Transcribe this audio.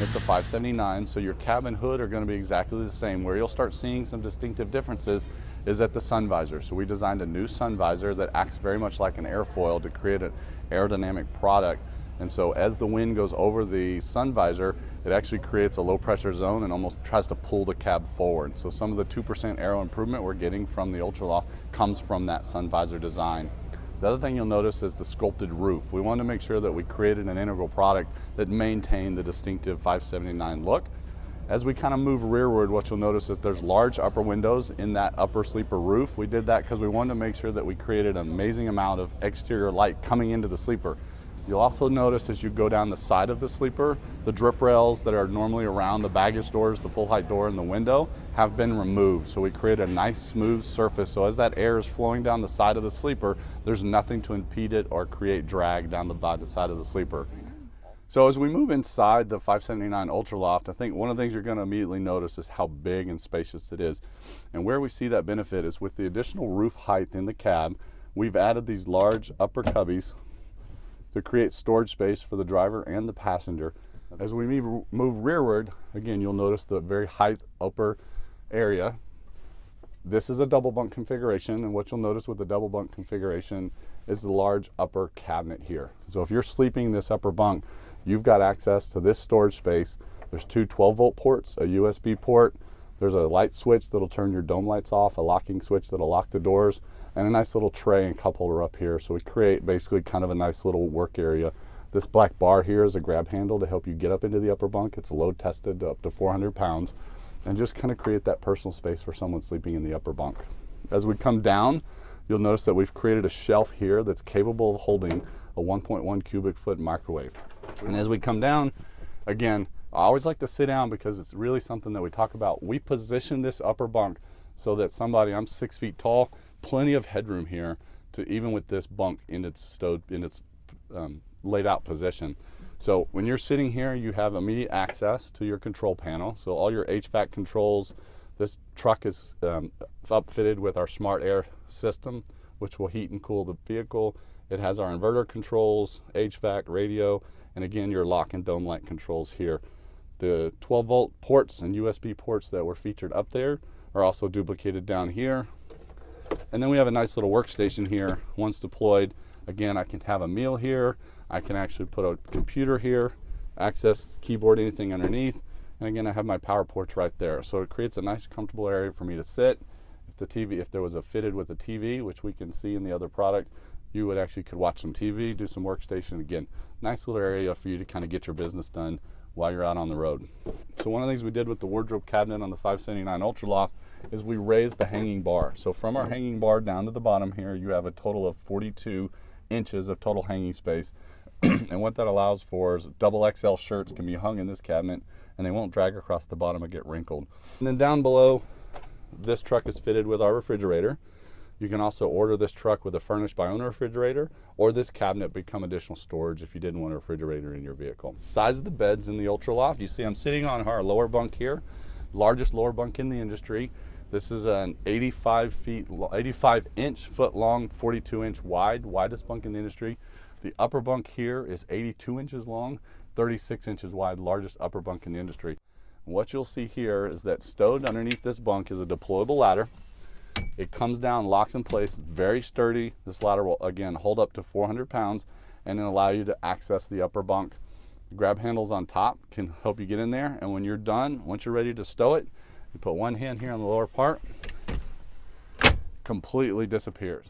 It's a 579, so your cab and hood are going to be exactly the same. Where you'll start seeing some distinctive differences is at the sun visor. So we designed a new sun visor that acts very much like an airfoil to create an aerodynamic product. And so as the wind goes over the sun visor, it actually creates a low pressure zone and almost tries to pull the cab forward. So some of the 2% aero improvement we're getting from the UltraLoft comes from that sun visor design. The other thing you'll notice is the sculpted roof. We wanted to make sure that we created an integral product that maintained the distinctive 579 look. As we kind of move rearward, what you'll notice is there's large upper windows in that upper sleeper roof. We did that because we wanted to make sure that we created an amazing amount of exterior light coming into the sleeper. You'll also notice as you go down the side of the sleeper, the drip rails that are normally around the baggage doors, the full height door and the window have been removed. So we created a nice smooth surface. So as that air is flowing down the side of the sleeper, there's nothing to impede it or create drag down the side of the sleeper. So as we move inside the 579 UltraLoft, I think one of the things you're going to immediately notice is how big and spacious it is. And where we see that benefit is with the additional roof height in the cab, we've added these large upper cubbies to create storage space for the driver and the passenger. As we move rearward, again, you'll notice the very high upper area. This is a double bunk configuration, and what you'll notice with the double bunk configuration is the large upper cabinet here. So if you're sleeping in this upper bunk, you've got access to this storage space. There's two 12-volt ports, a USB port, there's a light switch that'll turn your dome lights off, a locking switch that'll lock the doors, and a nice little tray and cup holder up here. So we create basically kind of a nice little work area. This black bar here is a grab handle to help you get up into the upper bunk. It's load tested up to 400 pounds and just kind of create that personal space for someone sleeping in the upper bunk. As we come down, you'll notice that we've created a shelf here that's capable of holding a 1.1 cubic foot microwave. And as we come down, again, I always like to sit down because it's really something that we talk about. We position this upper bunk so that somebody, I'm 6 feet tall, plenty of headroom here to even with this bunk in its laid out position. So when you're sitting here, you have immediate access to your control panel. So all your HVAC controls, this truck is upfitted with our smart air system, which will heat and cool the vehicle. It has our inverter controls, HVAC, radio, and again, your lock and dome light controls here. The 12-volt ports and USB ports that were featured up there are also duplicated down here. And then we have a nice little workstation here. Once deployed, again, I can have a meal here. I can actually put a computer here, access keyboard, anything underneath. And again, I have my power ports right there. So it creates a nice, comfortable area for me to sit. If there was a fitted with a TV, which we can see in the other product, you would actually could watch some TV, do some workstation. Again, nice little area for you to kind of get your business done while you're out on the road. So one of the things we did with the wardrobe cabinet on the 579 UltraLoft is we raised the hanging bar. So from our hanging bar down to the bottom here, you have a total of 42 inches of total hanging space. And what that allows for is double XL shirts can be hung in this cabinet and they won't drag across the bottom and get wrinkled. And then down below, this truck is fitted with our refrigerator. You can also order this truck with a furnished by owner refrigerator, or this cabinet become additional storage if you didn't want a refrigerator in your vehicle. Size of the beds in the UltraLoft, you see I'm sitting on our lower bunk here, largest lower bunk in the industry. This is an 85 inch foot long, 42 inch wide, widest bunk in the industry. The upper bunk here is 82 inches long, 36 inches wide, largest upper bunk in the industry. And what you'll see here is that stowed underneath this bunk is a deployable ladder. It comes down, locks in place, very sturdy. This ladder will, again, hold up to 400 pounds and then allow you to access the upper bunk. The grab handles on top can help you get in there. And when you're done, once you're ready to stow it, you put one hand here on the lower part, completely disappears.